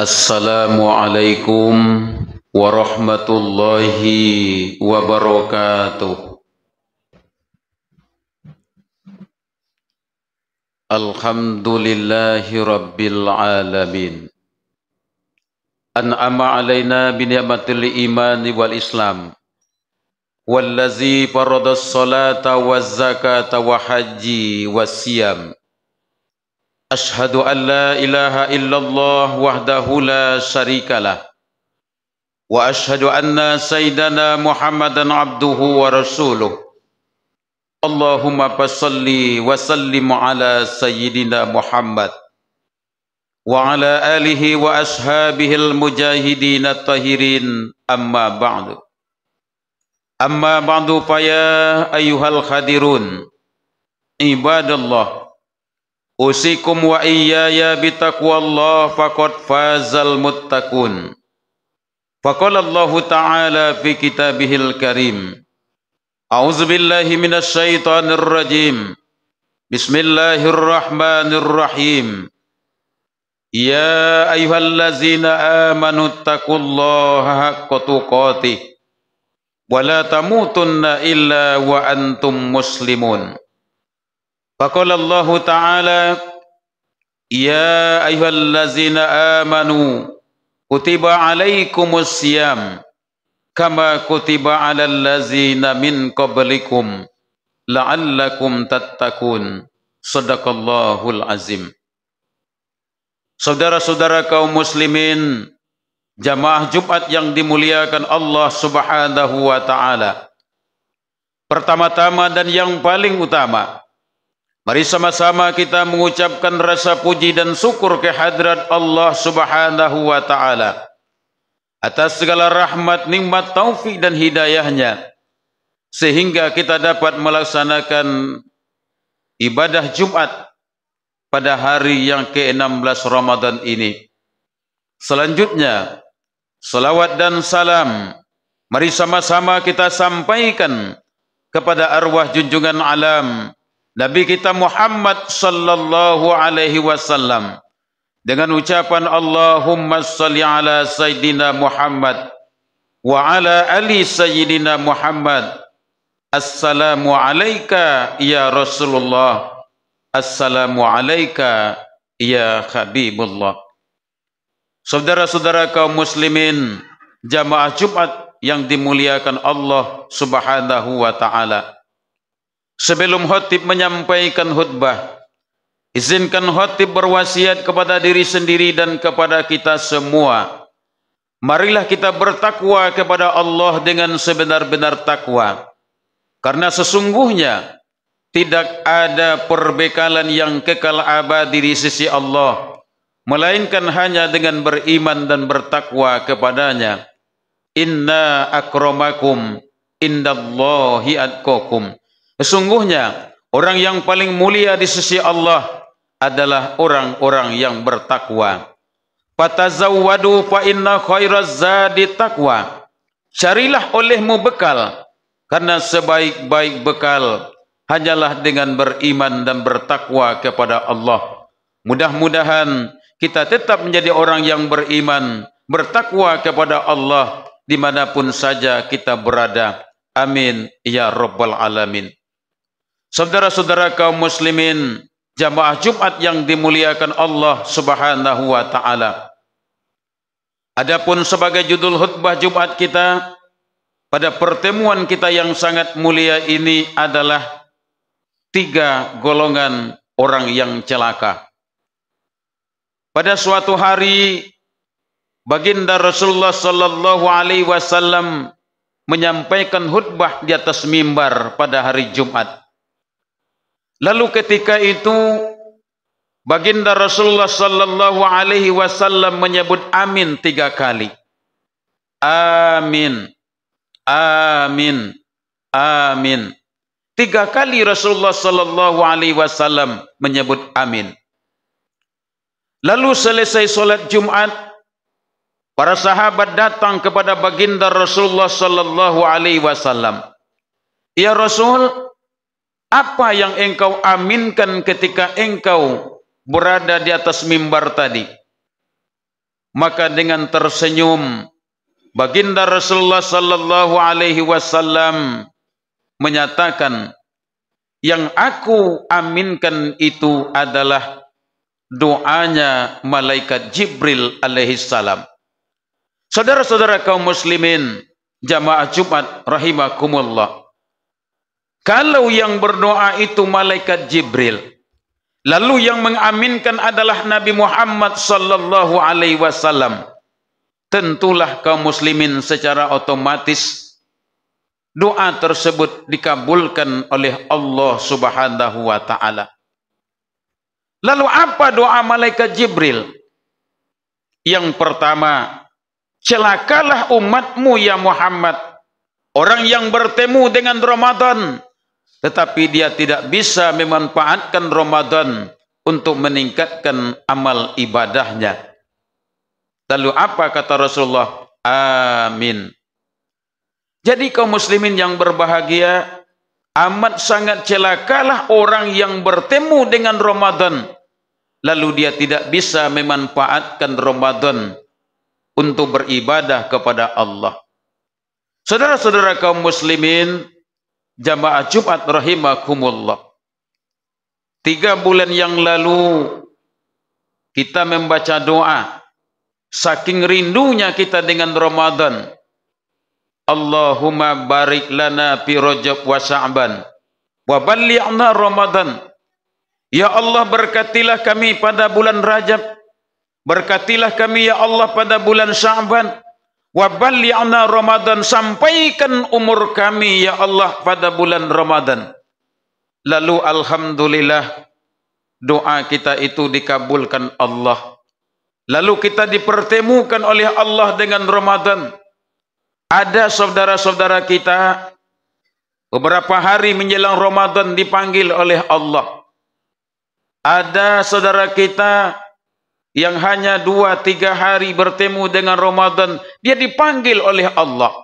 Assalamualaikum warahmatullahi wabarakatuh. Alhamdulillahi rabbil alamin. An'ama alaina bi ni'matil imani wal islam. Wallazi faradas salata waz zakata wa haji was siyam. Ashhadu an la ilaha illallah wahdahu la syarikalah. Wa ashhadu anna sayyidana Muhammadan abduhu wa rasuluh. Allahumma salli wa sallim ala sayyidina Muhammad wa ala alihi wa ashabihi al-mujahidin at-tahirin amma ba'du. Amma ba'du fa ya ayyuhal khadirun ibadallah, usikum wa iyaya bitaqwallah faqad fazal muttaqun. Faqala Allah Ta'ala fi kitabihil karim. A'udzu billahi minasy syaithanir rajim. Bismillahirrahmanirrahim. Ya ayyuhallazina amanu taqullaha haqqa tuqatih wa la tamutunna illa wa antum muslimun. Faqala Allah Ta'ala, ya ayyuhallazina amanu kutiba alaikumus siyam kama kutiba alal ladzina min qablikum la'allakum tattaqun. Shadaqallahul azim. Saudara-saudara kaum muslimin, jamaah Jumat yang dimuliakan Allah Subhanahu wa taala. Pertama-tama dan yang paling utama, mari sama-sama kita mengucapkan rasa puji dan syukur kehadrat Allah Subhanahu wa taala atas segala rahmat, nikmat, taufik dan hidayahnya, sehingga kita dapat melaksanakan ibadah Jumat pada hari yang ke-16 Ramadan ini. Selanjutnya, salawat dan salam mari sama-sama kita sampaikan kepada arwah junjungan alam Nabi kita Muhammad sallallahu alaihi wasallam dengan ucapan Allahumma salli ala sayyidina Muhammad wa ala ali sayyidina Muhammad. Assalamu alayka ya Rasulullah, assalamu alayka ya Habibullah. Saudara-saudara kaum muslimin, jamaah Jumat yang dimuliakan Allah Subhanahu wa taala. Sebelum khatib menyampaikan khutbah, izinkan khatib berwasiat kepada diri sendiri dan kepada kita semua. Marilah kita bertakwa kepada Allah dengan sebenar-benar takwa. Karena sesungguhnya tidak ada perbekalan yang kekal abadi di sisi Allah, melainkan hanya dengan beriman dan bertakwa kepadanya. Inna akramakum indallahi atqakum. Sesungguhnya orang yang paling mulia di sisi Allah adalah orang-orang yang bertakwa. Fatazawwadu fa inna khairaz zadi taqwa. Carilah olehmu bekal, karena sebaik-baik bekal hanyalah dengan beriman dan bertakwa kepada Allah. Mudah-mudahan kita tetap menjadi orang yang beriman, bertakwa kepada Allah dimanapun saja kita berada. Amin ya rabbal alamin. Saudara-saudara kaum muslimin, jamaah Jumat yang dimuliakan Allah Subhanahu wa taala. Adapun sebagai judul khutbah Jumat kita pada pertemuan kita yang sangat mulia ini adalah 3 golongan orang yang celaka. Pada suatu hari, baginda Rasulullah sallallahu alaihi wasallam menyampaikan khutbah di atas mimbar pada hari Jumat. Lalu ketika itu baginda Rasulullah sallallahu alaihi wasallam menyebut amin 3 kali. Amin, amin, amin. 3 kali Rasulullah sallallahu alaihi wasallam menyebut amin. Lalu selesai solat Jumat, para sahabat datang kepada baginda Rasulullah sallallahu alaihi wasallam. Ya Rasul, apa yang engkau aminkan ketika engkau berada di atas mimbar tadi? maka dengan tersenyum baginda Rasulullah sallallahu alaihi wasallam menyatakan, yang aku aminkan itu adalah doanya malaikat Jibril alaihi salam. Saudara-saudara kaum muslimin, jamaah Jumat rahimakumullah. Kalau yang berdoa itu malaikat Jibril, lalu yang mengaminkan adalah Nabi Muhammad sallallahu alaihi wasallam, tentulah kaum muslimin secara otomatis doa tersebut dikabulkan oleh Allah Subhanahu wa taala. Lalu apa doa malaikat Jibril? Yang pertama, celakalah umatmu ya Muhammad, orang yang bertemu dengan Ramadan tetapi dia tidak bisa memanfaatkan Ramadan untuk meningkatkan amal ibadahnya. Lalu apa kata Rasulullah? Amin. Jadi kaum muslimin yang berbahagia, amat sangat celakalah orang yang bertemu dengan Ramadan lalu dia tidak bisa memanfaatkan Ramadan untuk beribadah kepada Allah. Saudara-saudara kaum muslimin, jamaah Jumat rahimakumullah. 3 bulan yang lalu kita membaca doa, saking rindunya kita dengan Ramadan. Allahumma barik lana fi Rajab wa Sya'ban wa ballighna Ramadan. Ya Allah, berkatilah kami pada bulan Rajab, berkatilah kami ya Allah pada bulan Sya'ban, wa ballighna Ramadan, sampaikan umur kami ya Allah pada bulan Ramadan. Lalu alhamdulillah doa kita itu dikabulkan Allah. Lalu kita dipertemukan oleh Allah dengan Ramadan. Ada saudara-saudara kita beberapa hari menjelang Ramadan dipanggil oleh Allah. Ada saudara kita yang hanya 2-3 hari bertemu dengan Ramadan, dia dipanggil oleh Allah.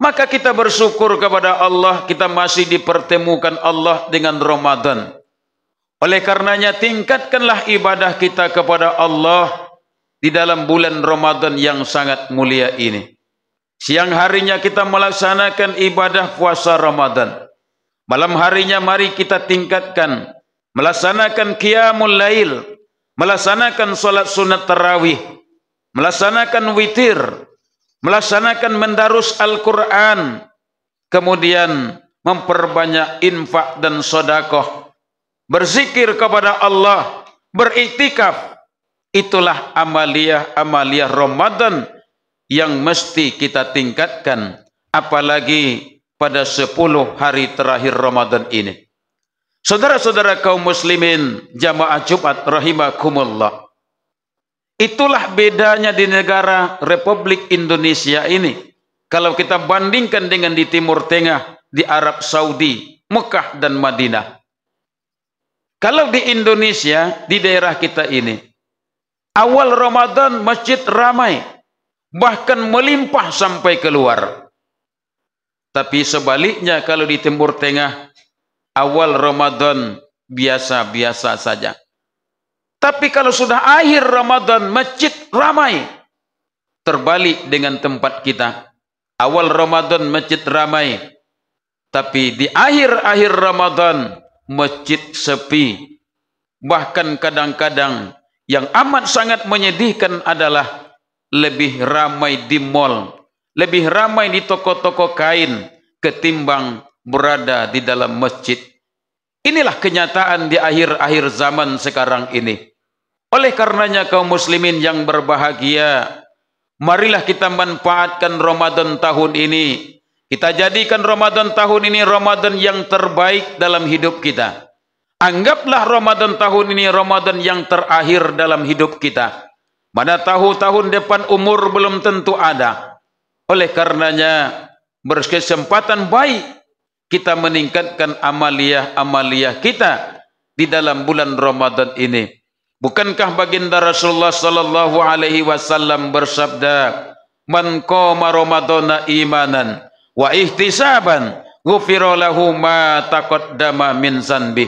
Maka kita bersyukur kepada Allah, kita masih dipertemukan Allah dengan Ramadan. Oleh karenanya tingkatkanlah ibadah kita kepada Allah di dalam bulan Ramadan yang sangat mulia ini. Siang harinya kita melaksanakan ibadah puasa Ramadan. Malam harinya mari kita tingkatkan melaksanakan qiyamul lail, melaksanakan salat sunat tarawih, melaksanakan witir, melaksanakan mendarus Al-Quran, kemudian memperbanyak infak dan sedekah, berzikir kepada Allah, beriktikaf. Itulah amaliyah Ramadan yang mesti kita tingkatkan, apalagi pada 10 hari terakhir Ramadan ini. Saudara-saudara kaum muslimin, jamaah Jumat rahimakumullah. Itulah bedanya di negara Republik Indonesia ini. Kalau kita bandingkan dengan di Timur Tengah, di Arab Saudi, Mekah dan Madinah. Kalau di Indonesia, di daerah kita ini, awal Ramadan masjid ramai, bahkan melimpah sampai keluar. Tapi sebaliknya kalau di Timur Tengah, awal Ramadan biasa-biasa saja. Tapi kalau sudah akhir Ramadan, masjid ramai. Terbalik dengan tempat kita. Awal Ramadan masjid ramai, tapi di akhir-akhir Ramadan masjid sepi. Bahkan kadang-kadang yang amat sangat menyedihkan adalah lebih ramai di mal, lebih ramai di toko-toko kain ketimbang berada di dalam masjid. Inilah kenyataan di akhir-akhir zaman sekarang ini. Oleh karenanya kaum muslimin yang berbahagia, marilah kita manfaatkan Ramadan tahun ini. Kita jadikan Ramadan tahun ini Ramadan yang terbaik dalam hidup kita. Anggaplah Ramadan tahun ini Ramadan yang terakhir dalam hidup kita. Mana tahu tahun depan umur belum tentu ada. Oleh karenanya berkesempatan baik kita meningkatkan amaliyah kita di dalam bulan Ramadan ini. Bukankah baginda Rasulullah sallallahu alaihi wasallam bersabda, "Man qama Ramadana imanan wa ihtisaban, ghufira lahu ma taqaddama min zanbi."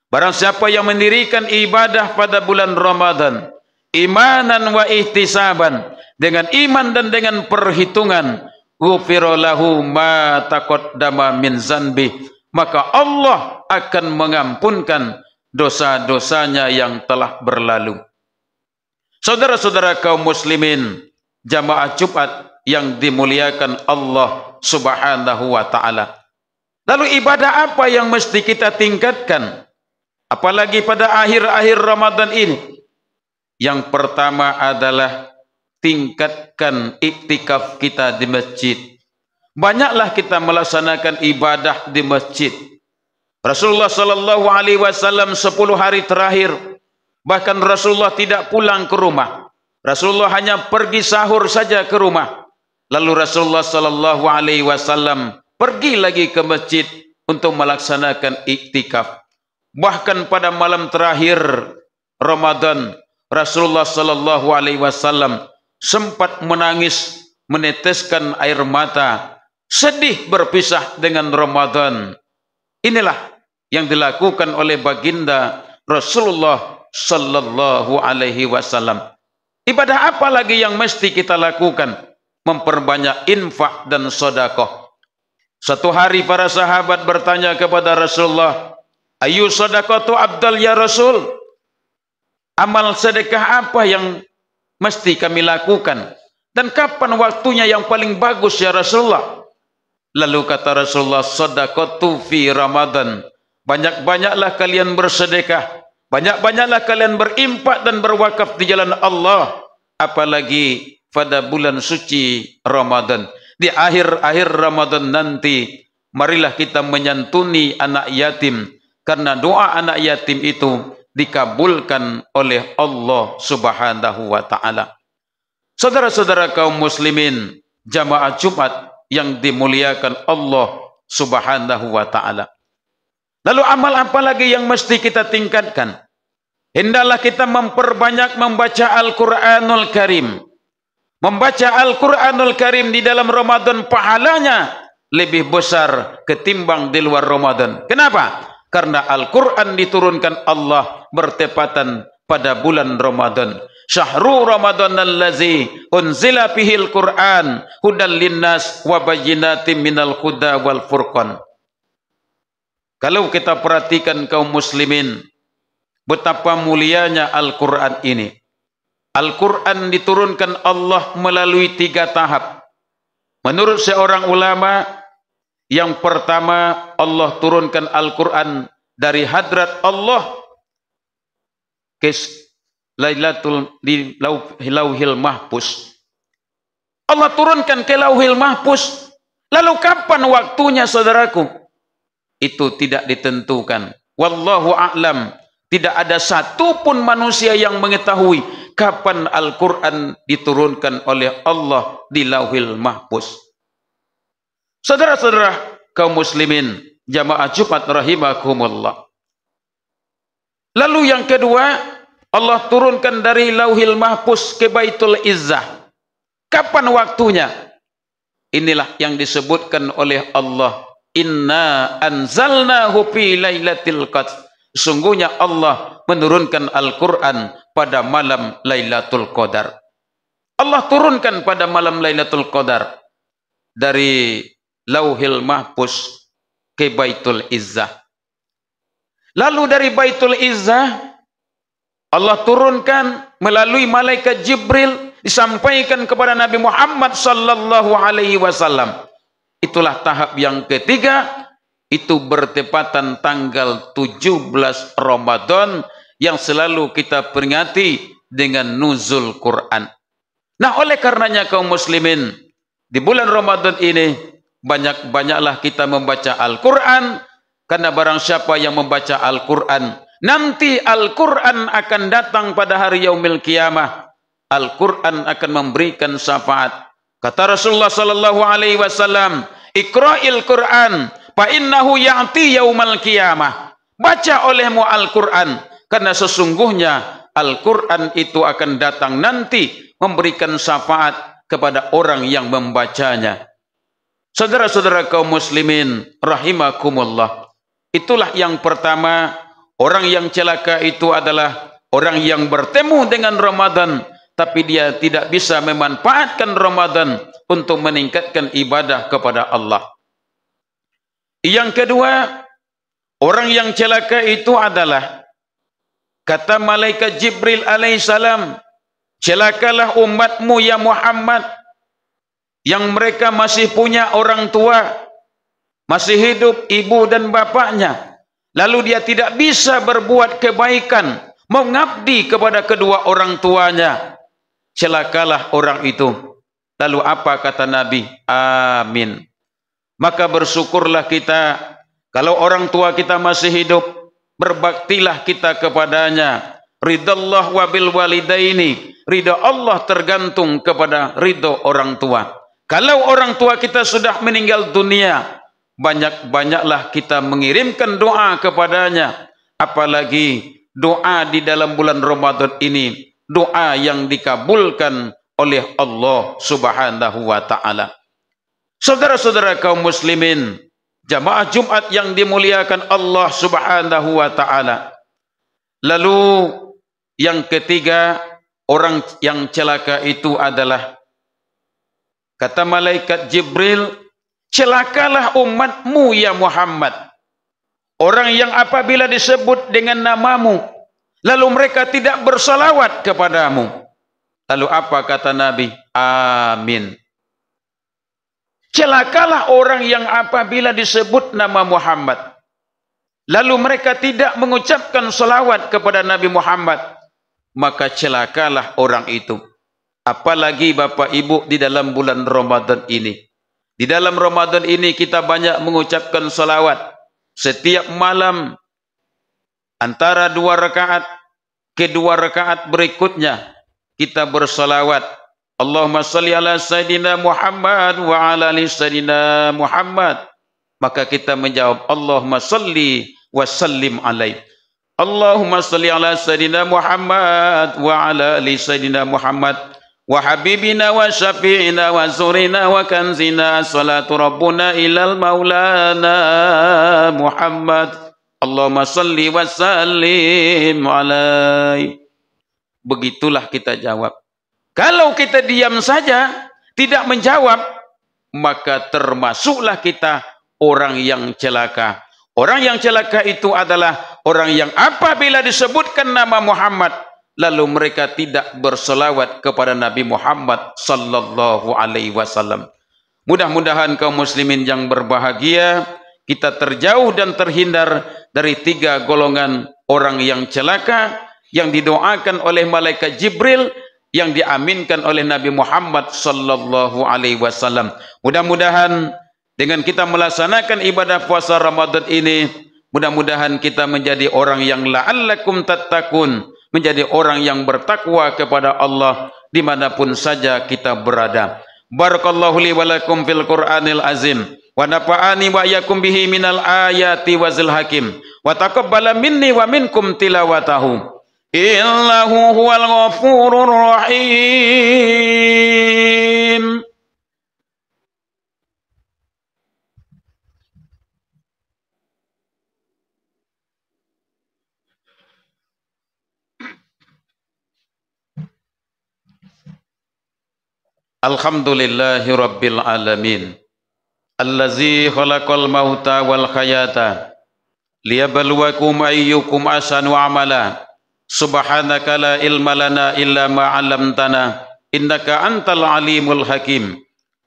Barang siapa yang mendirikan ibadah pada bulan Ramadan, imanan wa ihtisaban, dengan iman dan dengan perhitungan, ghufira lahu ma taqaddama min zanbi, maka Allah akan mengampunkan dosa-dosanya yang telah berlalu. Saudara-saudara kaum muslimin, jamaah Jumat yang dimuliakan Allah Subhanahu wa taala. Lalu ibadah apa yang mesti kita tingkatkan? Apalagi pada akhir-akhir Ramadan ini. Yang pertama adalah tingkatkan iktikaf kita di masjid. Banyaklah kita melaksanakan ibadah di masjid. Rasulullah sallallahu alaihi wasallam 10 hari terakhir, bahkan Rasulullah tidak pulang ke rumah. Rasulullah hanya pergi sahur saja ke rumah. Lalu Rasulullah sallallahu alaihi wasallam pergi lagi ke masjid untuk melaksanakan iktikaf. Bahkan pada malam terakhir Ramadan, Rasulullah sallallahu alaihi wasallam sempat menangis, meneteskan air mata, sedih berpisah dengan Ramadan. Inilah yang dilakukan oleh baginda Rasulullah sallallahu alaihi wasallam. Ibadah apa lagi yang mesti kita lakukan? Memperbanyak infak dan sedekah. Satu hari para sahabat bertanya kepada Rasulullah, ayu sedekatu abdal ya Rasul? Amal sedekah apa yang mesti kami lakukan? Dan kapan waktunya yang paling bagus ya Rasulullah? Lalu kata Rasulullah, sedekatu fi Ramadan. Banyak-banyaklah kalian bersedekah, banyak-banyaklah kalian berimpak dan berwakaf di jalan Allah, apalagi pada bulan suci Ramadan. Di akhir-akhir Ramadan nanti, marilah kita menyantuni anak yatim, karena doa anak yatim itu dikabulkan oleh Allah Subhanahu wa taala. Saudara-saudara kaum muslimin, jamaah Jumat yang dimuliakan Allah Subhanahu wa taala. Lalu amal apa lagi yang mesti kita tingkatkan? Hendaklah kita memperbanyak membaca Al-Qur'anul Karim. Membaca Al-Qur'anul Karim di dalam Ramadan pahalanya lebih besar ketimbang di luar Ramadan. Kenapa? Karena Al-Quran diturunkan Allah bertepatan pada bulan Ramadan. Syahrul Ramadan allazi unzila fihil Qur'an hudal linnas wa bayyinatin minal huda wal furqan. Kalau kita perhatikan kaum muslimin, betapa mulianya Al-Quran ini. Al-Quran diturunkan Allah melalui 3 tahap. Menurut seorang ulama, yang pertama Allah turunkan Al-Quran dari hadrat Allah ke Lailatul di Lauhil Mahfuz. Allah turunkan ke Lauhil Mahfuz. Lalu kapan waktunya saudaraku? Itu tidak ditentukan. Wallahu a'lam. Tidak ada satupun manusia yang mengetahui kapan Al-Quran diturunkan oleh Allah di Lauhil Mahfuz. Saudara-saudara kaum muslimin, jamaah Jumat rahimakumullah. Lalu yang kedua, Allah turunkan dari Lauhil Mahfuz ke Baitul Izzah. Kapan waktunya? Inilah yang disebutkan oleh Allah. Inna anzalnahu fi lailatul qadr. Sungguhnya Allah menurunkan Al-Quran pada malam Lailatul Qadar. Allah turunkan pada malam Lailatul Qadar dari Lauhil Mahfuz ke Baitul Izzah. Lalu dari Baitul Izzah Allah turunkan melalui malaikat Jibril, disampaikan kepada Nabi Muhammad sallallahu alaihi wasallam. Itulah tahap yang ketiga, itu bertepatan tanggal 17 Ramadan yang selalu kita peringati dengan nuzul Quran. Nah, oleh karenanya kaum muslimin, di bulan Ramadan ini banyak-banyaklah kita membaca Al-Quran, karena barang siapa yang membaca Al-Quran, nanti Al-Quran akan datang pada hari yaumil qiyamah. Al-Quran akan memberikan syafaat. Kata Rasulullah sallallahu alaihi wasallam, "Iqra'il Quran fa innahu ya'ti yaumal qiyamah." Baca olehmu Al-Quran, karena sesungguhnya Al-Quran itu akan datang nanti memberikan syafaat kepada orang yang membacanya. Saudara-saudara kaum muslimin rahimakumullah, itulah yang pertama. Orang yang celaka itu adalah Orang yang bertemu dengan Ramadan tapi dia tidak bisa memanfaatkan Ramadan untuk meningkatkan ibadah kepada Allah. Yang kedua, orang yang celaka itu adalah, kata malaikat Jibril alaihissalam, celakalah umatmu ya Muhammad, yang mereka masih punya orang tua, masih hidup ibu dan bapaknya, lalu dia tidak bisa berbuat kebaikan, mengabdi kepada kedua orang tuanya. Celakalah orang itu. Lalu apa kata Nabi? Amin. Maka bersyukurlah kita kalau orang tua kita masih hidup, berbaktilah kita kepadanya. Ridallah wabil walidaini, ridha Allah tergantung kepada ridha orang tua. Kalau orang tua kita sudah meninggal dunia, banyak-banyaklah kita mengirimkan doa kepadanya. Apalagi doa di dalam bulan Ramadan ini, doa yang dikabulkan oleh Allah Subhanahu wa ta'ala. Saudara-saudara kaum muslimin, jamaah Jumat yang dimuliakan Allah Subhanahu wa ta'ala. Lalu yang ketiga, orang yang celaka itu adalah, kata malaikat Jibril, celakalah umatmu ya Muhammad, orang yang apabila disebut dengan namamu, lalu mereka tidak bersalawat kepadamu. Lalu apa kata Nabi? Amin. Celakalah orang yang apabila disebut nama Muhammad, lalu mereka tidak mengucapkan salawat kepada Nabi Muhammad, maka celakalah orang itu. Apalagi Bapak Ibu di dalam bulan Ramadan ini. Di dalam Ramadan ini kita banyak mengucapkan salawat. Setiap malam antara 2 rakaat ke 2 rakaat berikutnya kita bersalawat. Allahumma salli ala Sayyidina Muhammad wa ala ali Sayyidina Muhammad. Maka kita menjawab, Allahumma salli wa sallim alaih. Allahumma salli ala Sayyidina Muhammad wa ala ali Sayyidina Muhammad. Wa habibina wa syafi'ina wa zurina wa kanzina salatu rabbuna ilal maulana Muhammad. Allahumma salli wa sallim alaih. Begitulah kita jawab. Kalau kita diam saja, tidak menjawab, maka termasuklah kita orang yang celaka. Orang yang celaka itu adalah orang yang apabila disebutkan nama Muhammad, lalu mereka tidak berselawat kepada Nabi Muhammad sallallahu alaihi wasallam. Mudah-mudahan kaum muslimin yang berbahagia, kita terjauh dan terhindar dari 3 golongan orang yang celaka, yang didoakan oleh malaikat Jibril, yang diaminkan oleh Nabi Muhammad sallallahu alaihi wasallam. Mudah-mudahan dengan kita melaksanakan ibadah puasa Ramadan ini, mudah-mudahan kita menjadi orang yang la'allakum tattaqun, menjadi orang yang bertakwa kepada Allah dimanapun saja kita berada. Barakallahu li wa lakum fil Qur'anil azim, wa nafa'ani wa iyyakum bihi minal ayati wazil hakim, wa taqabbala minni wa minkum tilawatahu. Innahu huwal ghafurur rahim. Alhamdulillahi rabbil alamin, allazi khalaqal mauta wal hayata liyabluwakum ayyukum ahsanu amala. Subhanaka la ilma lana illa ma 'allamtana innaka antal alimul hakim.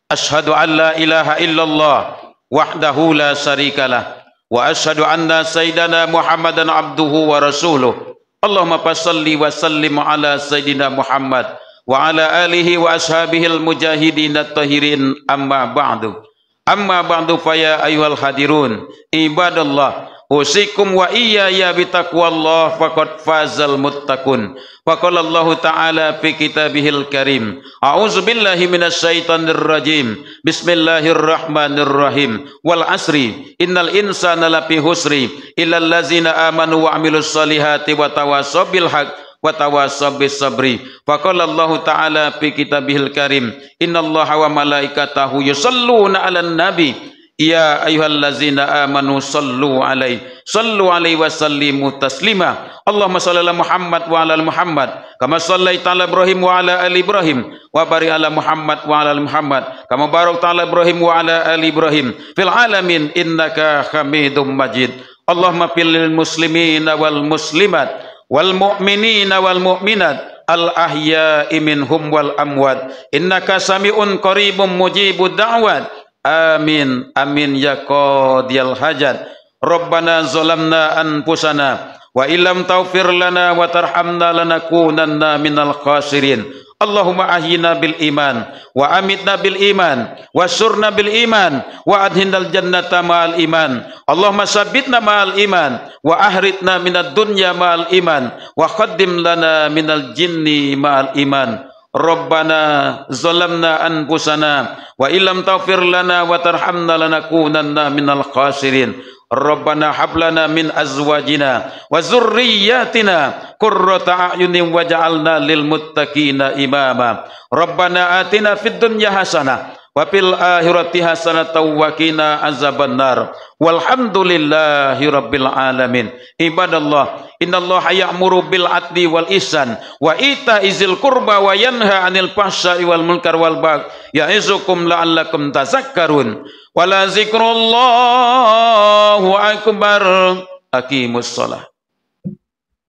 Asyhadu an la ilaha illallah wahdahu la syarikalah wa asyhadu anna sayyidana Muhammadan abduhu wa rasuluh. Allahumma salli wa sallim ala sayyidina Muhammad wa ala alihi wa ashabihil mujahidin at-tahirin, amma ba'du. Amma ba'du fa ya ayyuhal hadirun ibadallah, usikum wa iyaya bitaqwallah faqad fazal muttaqun. Wa qala Allah ta'ala fi kitabihil karim, a'udzu billahi minasyaitonir rajim, bismillahirrahmanirrahim, wal asri innal insana lafi husri illal ladzina amanu wa amilus solihati wa tawassaw bil haqq wa tawassaw bis sabri. Wa qala Allah ta'ala fi kitabihil karim, innallaha wa malaikatahu yusholluna 'alan nabi Ya ayyuhallazina amanu sallu alaihi wa sallimu taslima. Allahumma shalli ala Muhammad wa ala ali Muhammad kama shallaita ala Ibrahim wa ala ali Ibrahim wa barik ala Muhammad wa ala ali Muhammad kama barakta ala Ibrahim wa ala ali Ibrahim fil alamin innaka Hamidum Majid. Allahumma fil muslimina wal muslimat wal mu'minina wal mu'minat al ahya'i minhum wal amwat innaka sami'un qaribun mujibud da'wat. Amin amin ya qadiyal hajat. Rabbana zalamna anfusana wa illam taghfir lana wa tarhamna lanakunanna minal khasirin. Allahumma ahyina bil iman wa amitna bil iman wa surna bil iman wa adhinal jannata ma'al iman. Allahumma sabbitna ma'al iman wa ahritna minad dunya ma'al iman wa qaddim lana minal jinni ma'al iman. Rabbana zalamna anfusana wa illam taghfir lana wa tarhamna lanakunanna minal khasirin. Rabbana hab lana min azwajina wa zurriyyatina qurrata a'yunin waj'alna lil muttaqina imama. Rabbana atina fid dunya hasanah wa fil akhirati hasanatan wa qina azabannar. Walhamdulillahi rabbil alamin. Ibadallah, innallaha ya'muru bil adli wal ihsan wa ita'izil qurba wa yanha 'anil fahsya'i wal munkar wal baghi ya'izukum la'allakum tazakkarun. Wala zikrullahu akbar. Aqimus shalah.